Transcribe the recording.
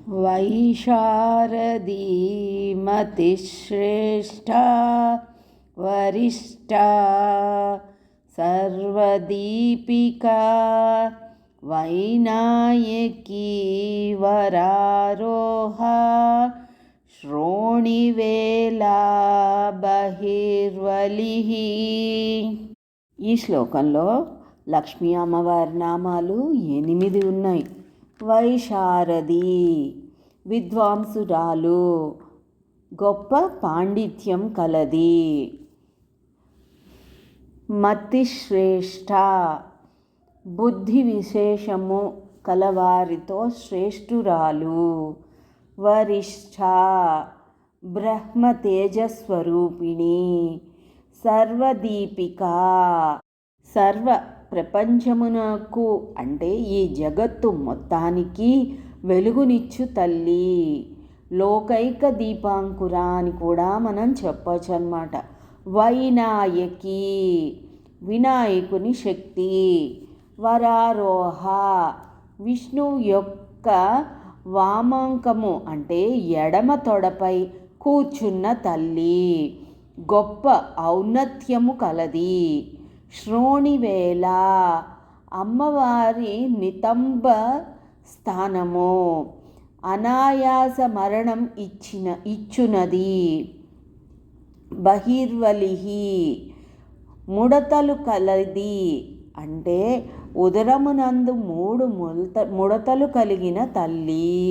వైశారదీ మతిశ్రేష్టా వరిష్టా సర్వదీపికా వైనాయకీ వరారోహా శ్రోణివేళా బహిర్వలిః. ఈ శ్లోకంలో లక్ష్మీ అమ్మవారి నామాలు 8 ఉన్నాయి. వైశారది విద్వాంసురాలు, గొప్ప పాండిత్యం కలది. మతిశ్రేష్ట బుద్ధి విశేషము కలవారితో శ్రేష్ఠురాలు. వరిష్ఠ బ్రహ్మ తేజస్వరూపిణి. సర్వదీపిక సర్వ ప్రపంచమునకు అంటే ఈ జగత్తు మొత్తానికి వెలుగునిచ్చు తల్లి. లోకైక దీపాంకుర అని కూడా మనం చెప్పచ్చు అన్నమాట. వైనాయకి వినాయకుని శక్తి. వరారోహ విష్ణువు యొక్క వామాంకము అంటే ఎడమ తొడపై కూర్చున్న తల్లి. గొప్ప ఔన్నత్యము కలది. శ్రోణివేళ అమ్మవారి నితంబ స్థానము. అనాయాస మరణం ఇచ్చునది. బహిర్వలిః ముడతలు కలది అంటే ఉదరమునందు 3 ముడతలు కలిగిన తల్లి.